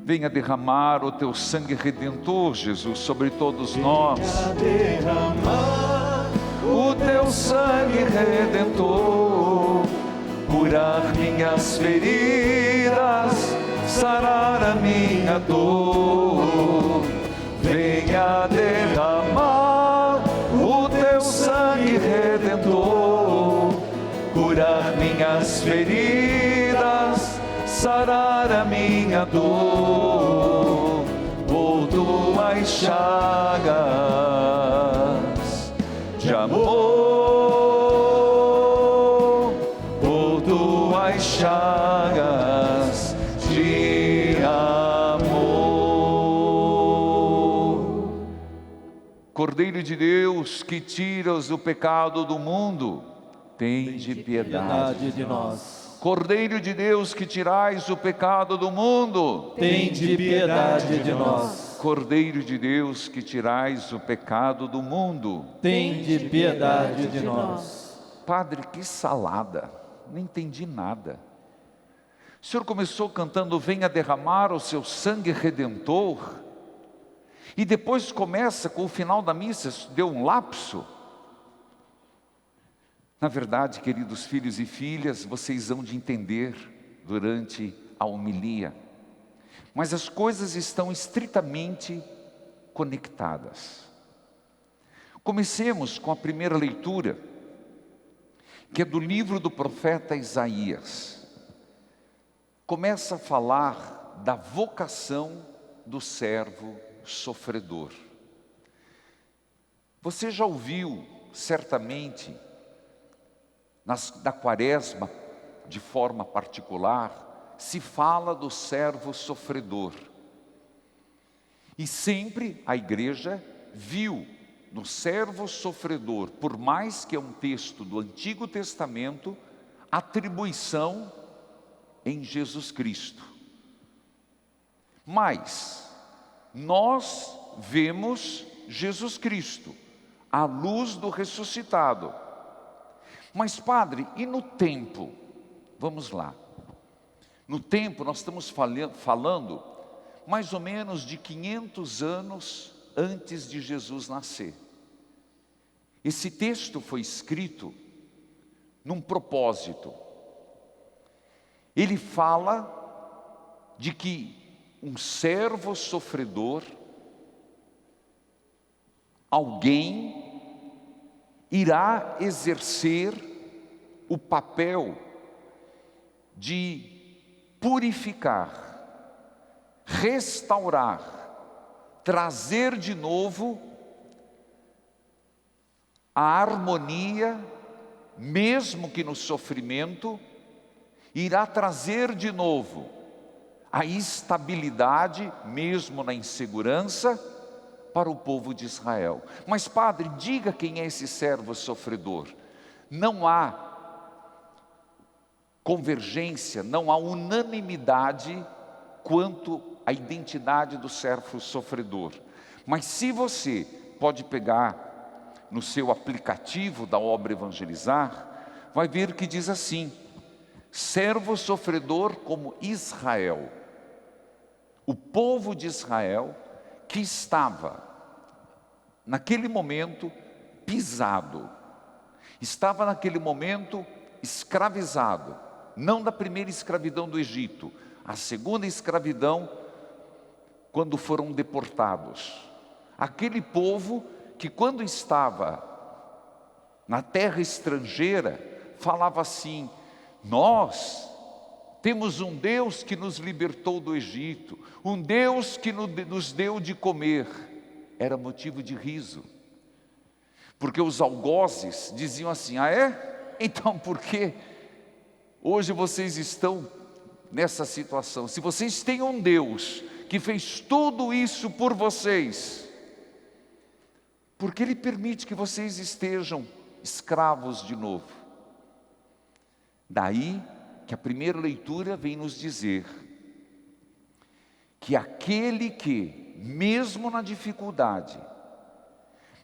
venha derramar o teu sangue redentor, Jesus, sobre todos nós. Venha derramar O teu sangue redentor, curar minhas feridas, sarar a minha dor. Venha derramar o teu sangue redentor, curar minhas feridas, sarar a minha dor. Por tuas chagas de amor, por tuas chagas de amor. Cordeiro de Deus, que tiras o pecado do mundo, tende piedade de nós. Cordeiro de Deus, que tirais o pecado do mundo, Tende piedade de nós. Cordeiro de Deus, que tirais o pecado do mundo. Tende piedade de nós. Padre, que salada, não entendi nada. O senhor começou cantando, venha derramar o seu sangue redentor, e depois começa com o final da missa, deu um lapso. Na verdade, queridos filhos e filhas, vocês hão de entender durante a homilia, mas as coisas estão estritamente conectadas. Comecemos com a primeira leitura, que é do livro do profeta Isaías. Começa a falar da vocação do servo sofredor. Você já ouviu, certamente, da quaresma, de forma particular, se fala do servo sofredor. E sempre a igreja viu no servo sofredor, por mais que é um texto do Antigo Testamento, atribuição em Jesus Cristo. Mas nós vemos Jesus Cristo, à luz do ressuscitado. Mas padre, e no tempo? Vamos lá. No tempo nós estamos falando mais ou menos de 500 anos antes de Jesus nascer. Esse texto foi escrito num propósito. Ele fala de que um servo sofredor, alguém irá exercer o papel de purificar, restaurar, trazer de novo a harmonia, mesmo que no sofrimento, irá trazer de novo a estabilidade, mesmo na insegurança, para o povo de Israel. Mas padre, diga quem é esse servo sofredor. Não há convergência, não há unanimidade quanto à identidade do servo sofredor. Mas se você pode pegar no seu aplicativo da obra Evangelizar, vai ver que diz assim: servo sofredor como Israel. O povo de Israel que estava, naquele momento, pisado, estava naquele momento escravizado, não da primeira escravidão do Egito, a segunda escravidão, quando foram deportados. Aquele povo que, quando estava na terra estrangeira, falava assim: nós temos um Deus que nos libertou do Egito, um Deus que nos deu de comer. Era motivo de riso, porque os algozes diziam assim: ah é? Então por que hoje vocês estão nessa situação? Se vocês têm um Deus que fez tudo isso por vocês, por que Ele permite que vocês estejam escravos de novo? Daí que a primeira leitura vem nos dizer que aquele que, mesmo na dificuldade,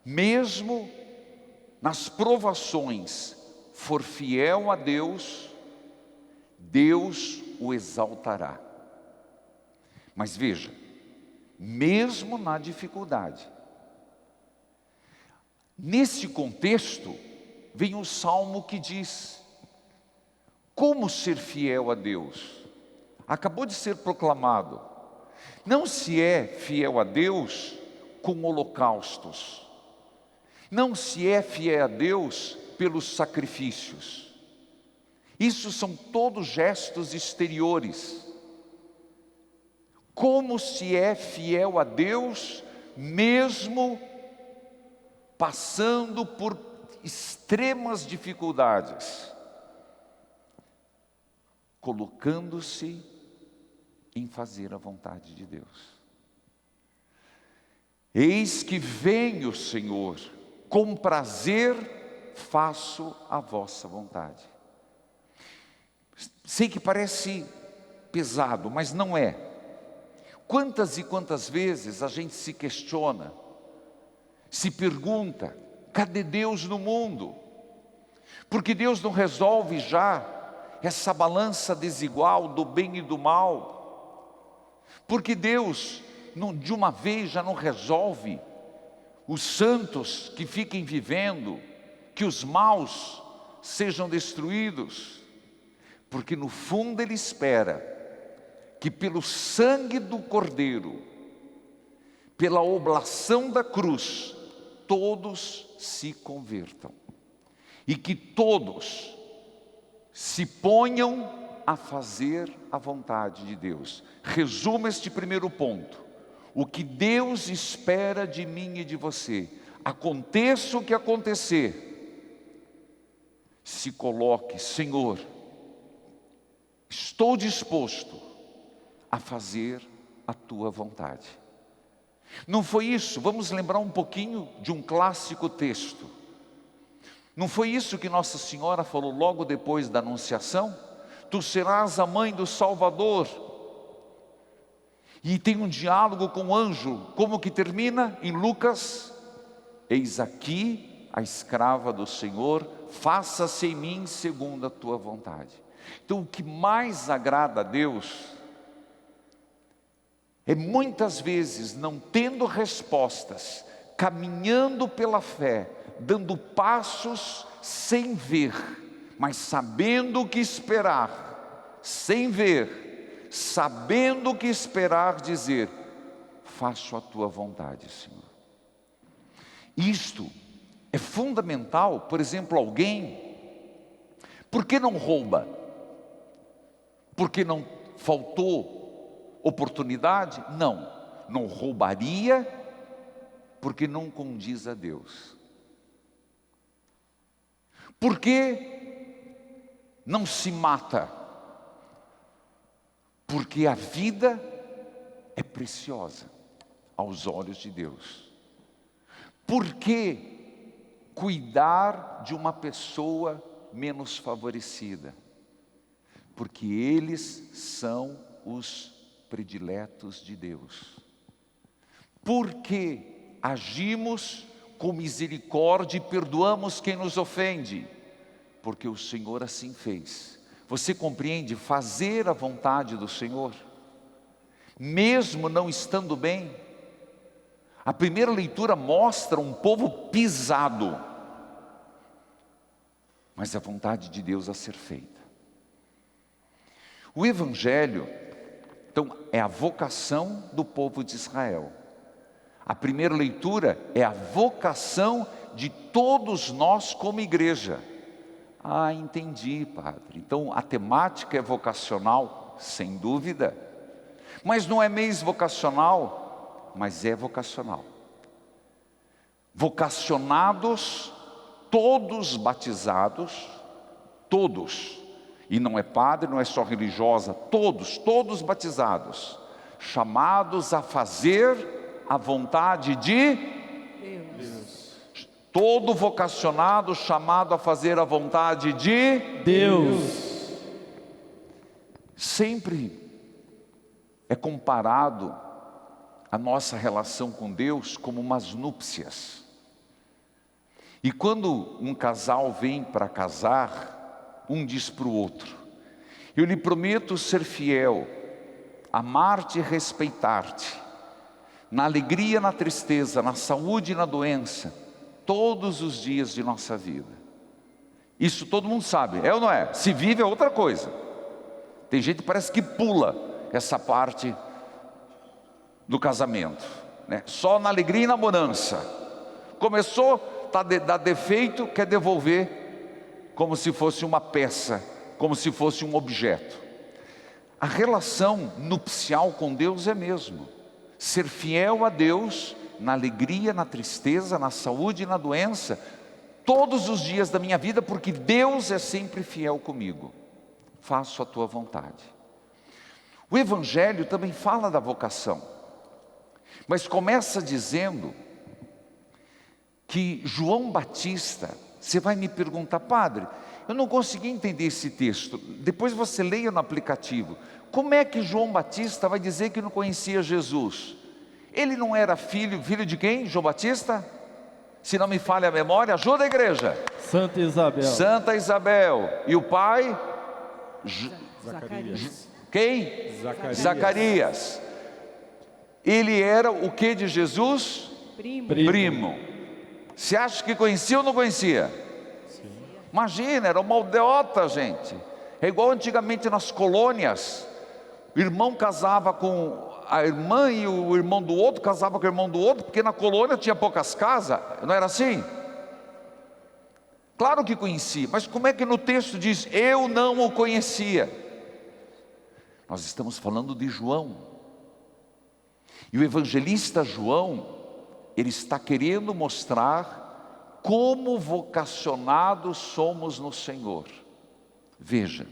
mesmo nas provações, for fiel a Deus, Deus o exaltará. Mas veja, mesmo na dificuldade, nesse contexto, vem o salmo que diz: como ser fiel a Deus? Acabou de ser proclamado. Não se é fiel a Deus com holocaustos. Não se é fiel a Deus pelos sacrifícios. Isso são todos gestos exteriores. Como se é fiel a Deus mesmo passando por extremas dificuldades, colocando-se em fazer a vontade de Deus. Eis que venho, Senhor, com prazer faço a vossa vontade. Sei que parece pesado, mas não é. Quantas e quantas vezes a gente se questiona, se pergunta: cadê Deus no mundo? Porque Deus não resolve já essa balança desigual do bem e do mal? Porque Deus, de uma vez, já não resolve os santos que fiquem vivendo, que os maus sejam destruídos? Porque no fundo Ele espera que pelo sangue do Cordeiro, pela oblação da cruz, todos se convertam. E que todos se ponham a fazer a vontade de Deus. Resumo este primeiro ponto: o que Deus espera de mim e de você, aconteça o que acontecer, se coloque: Senhor, estou disposto a fazer a tua vontade. Não foi isso? Vamos lembrar um pouquinho de um clássico texto. Não foi isso que Nossa Senhora falou logo depois da Anunciação? Tu serás a mãe do Salvador. E tem um diálogo com o anjo. Como que termina? Em Lucas: eis aqui a escrava do Senhor, faça-se em mim segundo a tua vontade. Então o que mais agrada a Deus é muitas vezes não tendo respostas, caminhando pela fé, dando passos sem ver, mas sabendo o que esperar, sem ver, sabendo o que esperar, dizer: faço a tua vontade, Senhor. Isto é fundamental. Por exemplo, alguém, por que não rouba? Porque não faltou oportunidade? Não roubaria porque não condiz a Deus. Por que não se mata? Porque a vida é preciosa aos olhos de Deus. Por que cuidar de uma pessoa menos favorecida? Porque eles são os prediletos de Deus. Por que agimos com misericórdia e perdoamos quem nos ofende? Porque o Senhor assim fez. Você compreende? Fazer a vontade do Senhor, mesmo não estando bem. A primeira leitura mostra um povo pisado, mas a vontade de Deus a ser feita. O Evangelho, então, é a vocação do povo de Israel. A primeira leitura é a vocação de todos nós como igreja. Ah, entendi, padre. Então a temática é vocacional, sem dúvida. Mas não é mês vocacional, mas é vocacional. Vocacionados, todos batizados, todos. E não é padre, não é só religiosa, todos batizados, chamados a fazer a vontade de Deus. Todo vocacionado chamado a fazer a vontade de Deus. Sempre é comparado a nossa relação com Deus como umas núpcias. E quando um casal vem para casar, um diz para o outro: eu lhe prometo ser fiel amar-te e respeitar-te, na alegria, na tristeza, na saúde e na doença, todos os dias de nossa vida. Isso todo mundo sabe, é ou não é? Se vive é outra coisa. Tem gente que parece que pula essa parte do casamento, né? Só na alegria e na bonança. Começou, dá defeito, quer devolver como se fosse uma peça, como se fosse um objeto. A relação nupcial com Deus é mesmo ser fiel a Deus na alegria, na tristeza, na saúde e na doença, todos os dias da minha vida, porque Deus é sempre fiel comigo. Faço a tua vontade. O Evangelho também fala da vocação, mas começa dizendo que João Batista, você vai me perguntar, padre, eu não consegui entender esse texto, depois você leia no aplicativo, como é que João Batista vai dizer que não conhecia Jesus? Ele não era filho de quem, João Batista? Se não me falha a memória, ajuda a igreja. Santa Isabel. Santa Isabel. E o pai? Zacarias. Quem? Zacarias. Zacarias. Ele era o que de Jesus? Primo. Você acha que conhecia ou não conhecia? Sim. Imagina, era uma aldeota, gente. É igual antigamente nas colônias. O irmão casava com a irmã e o irmão do outro casava com o irmão do outro, porque na colônia tinha poucas casas, não era assim? Claro que conhecia, mas como é que no texto diz, eu não o conhecia? Nós estamos falando de João. E o evangelista João, ele está querendo mostrar como vocacionados somos no Senhor. Veja,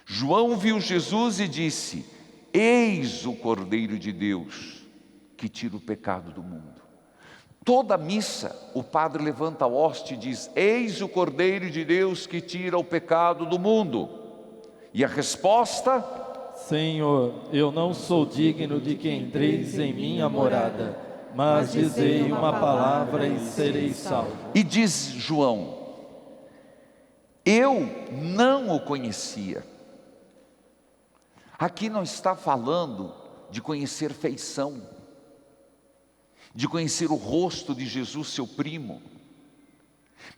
João viu Jesus e disse, eis o Cordeiro de Deus, que tira o pecado do mundo. Toda missa, o padre levanta a hóstia e diz, eis o Cordeiro de Deus, que tira o pecado do mundo. E a resposta? Senhor, eu não sou digno de que entreis em minha morada, mas dizei uma palavra e serei salvo. E diz João, eu não o conhecia. Aqui não está falando de conhecer feição, de conhecer o rosto de Jesus, seu primo,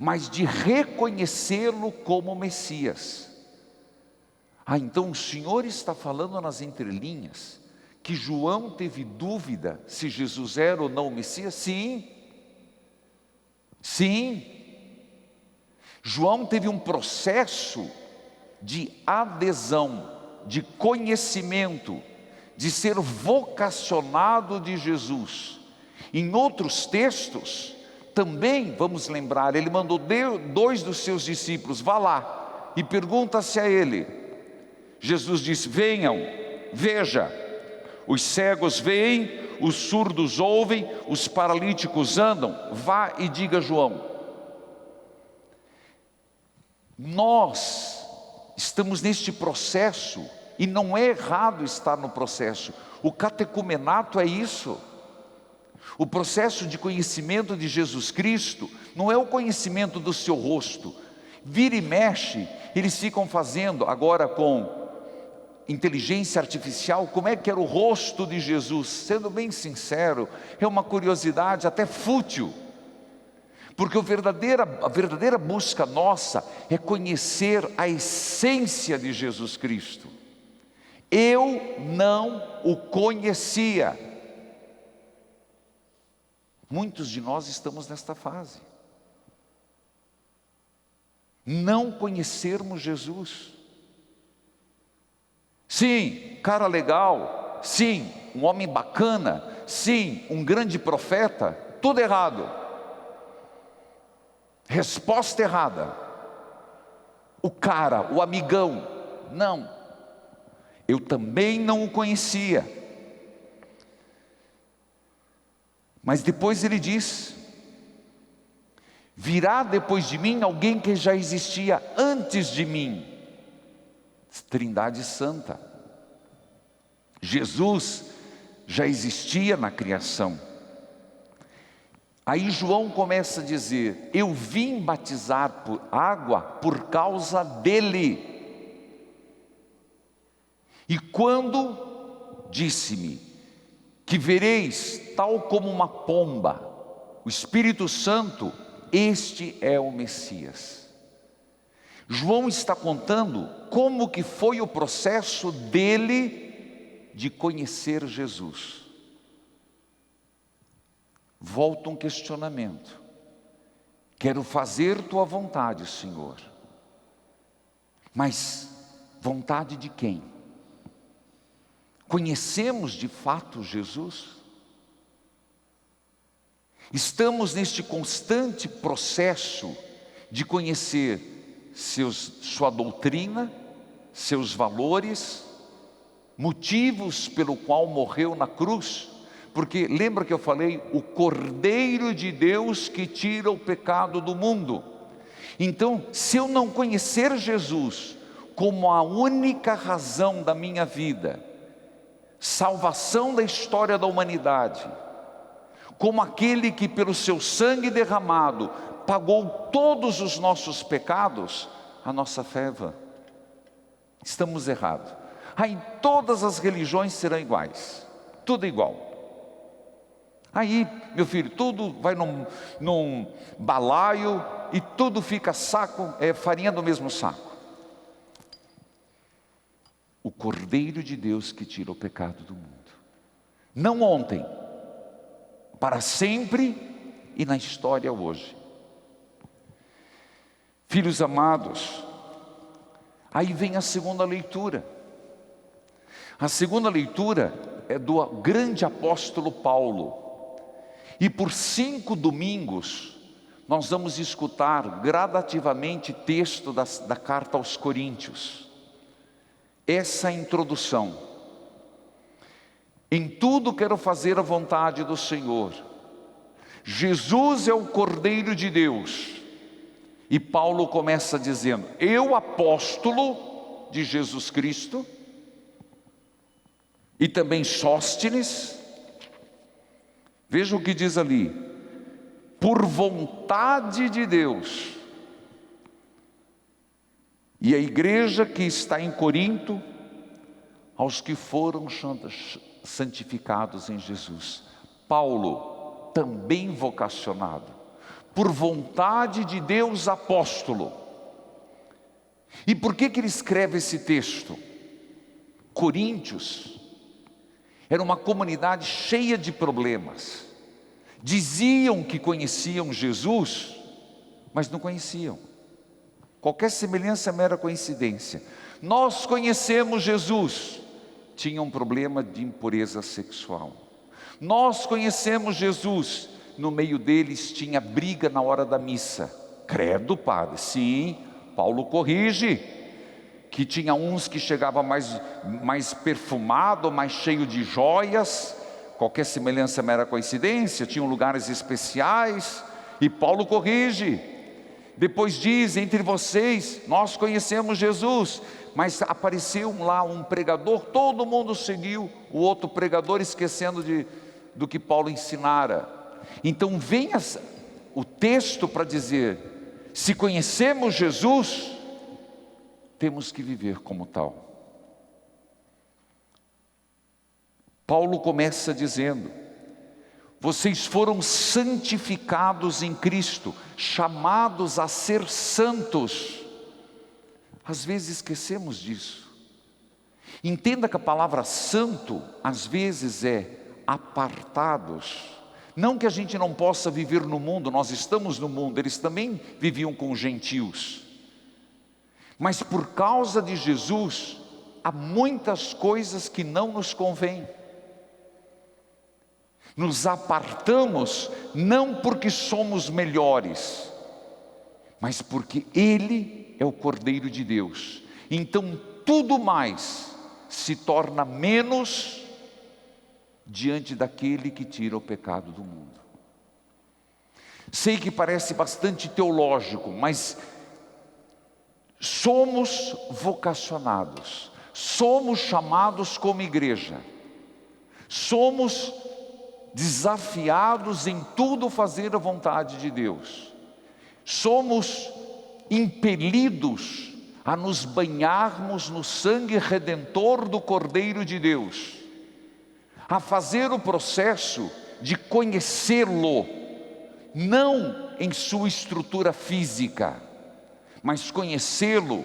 mas de reconhecê-lo como Messias. Então o Senhor está falando nas entrelinhas, que João teve dúvida se Jesus era ou não o Messias? Sim. Sim. João teve um processo de adesão, de conhecimento, de ser vocacionado de Jesus. Em outros textos, também vamos lembrar, ele mandou 2 dos seus discípulos, vá lá e pergunta-se a ele. Jesus disse, venham, veja, os cegos veem, os surdos ouvem, os paralíticos andam, vá e diga a João. Nós estamos neste processo, e não é errado estar no processo. O catecumenato é isso. O processo de conhecimento de Jesus Cristo não é o conhecimento do seu rosto. Vira e mexe, eles ficam fazendo, agora com inteligência artificial, como é que era o rosto de Jesus. Sendo bem sincero, é uma curiosidade até fútil. Porque a verdadeira busca nossa é conhecer a essência de Jesus Cristo. Eu não o conhecia. Muitos de nós estamos nesta fase. Não conhecermos Jesus. Sim, cara legal. Sim, um homem bacana. Sim, um grande profeta. Tudo errado. Resposta errada. O cara, o amigão. Não. Eu também não o conhecia. Mas depois ele diz, virá depois de mim alguém que já existia antes de mim. Trindade Santa. Jesus já existia na criação. Aí João começa a dizer, eu vim batizar por água por causa dele. E quando disse-me que vereis tal como uma pomba o Espírito Santo, este é o Messias. João está contando como que foi o processo dele de conhecer Jesus. Volta um questionamento. Quero fazer tua vontade, Senhor. Mas vontade de quem? Conhecemos de fato Jesus? Estamos neste constante processo de conhecer sua doutrina, seus valores, motivos pelo qual morreu na cruz, porque lembra que eu falei, o Cordeiro de Deus que tira o pecado do mundo. Então, se eu não conhecer Jesus como a única razão da minha vida, salvação da história da humanidade, como aquele que pelo seu sangue derramado pagou todos os nossos pecados, a nossa fé é vã. Estamos errados. Aí todas as religiões serão iguais, tudo igual. Aí, meu filho, tudo vai num balaio e tudo fica farinha do mesmo saco. O Cordeiro de Deus que tira o pecado do mundo. Não ontem, para sempre e na história hoje. Filhos amados, aí vem a segunda leitura. A segunda leitura é do grande apóstolo Paulo. E por 5 domingos, nós vamos escutar gradativamente texto da carta aos Coríntios. Essa é a introdução. Em tudo quero fazer a vontade do Senhor. Jesus é o Cordeiro de Deus. E Paulo começa dizendo, eu apóstolo de Jesus Cristo, e também Sóstenes, veja o que diz ali, por vontade de Deus. E a igreja que está em Corinto, aos que foram santificados em Jesus. Paulo, também vocacionado, por vontade de Deus, apóstolo. E por que ele escreve esse texto? Coríntios era uma comunidade cheia de problemas. Diziam que conheciam Jesus, mas não conheciam. Qualquer semelhança é mera coincidência. Nós conhecemos Jesus. Tinha um problema de impureza sexual. Nós conhecemos Jesus. No meio deles tinha briga na hora da missa. Credo, padre. Sim, Paulo corrige. Que tinha uns que chegavam mais perfumado, mais cheio de joias. Qualquer semelhança é mera coincidência. Tinham lugares especiais. E Paulo corrige. Depois diz, entre vocês, nós conhecemos Jesus, mas apareceu lá um pregador, todo mundo seguiu o outro pregador, esquecendo do que Paulo ensinara. Então vem o texto para dizer, se conhecemos Jesus, temos que viver como tal. Paulo começa dizendo, vocês foram santificados em Cristo, chamados a ser santos. Às vezes esquecemos disso. Entenda que a palavra santo, às vezes é apartados. Não que a gente não possa viver no mundo, nós estamos no mundo, eles também viviam com gentios. Mas por causa de Jesus, há muitas coisas que não nos convêm. Nos apartamos não porque somos melhores, mas porque Ele é o Cordeiro de Deus. Então tudo mais se torna menos diante daquele que tira o pecado do mundo. Sei que parece bastante teológico, mas somos vocacionados, somos chamados como igreja, somos desafiados em tudo fazer a vontade de Deus. Somos impelidos a nos banharmos no sangue redentor do Cordeiro de Deus, a fazer o processo de conhecê-lo, não em sua estrutura física, mas conhecê-lo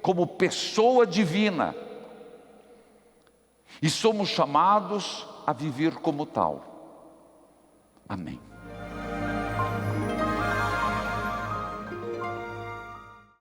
como pessoa divina. E somos chamados a viver como tal. Amém.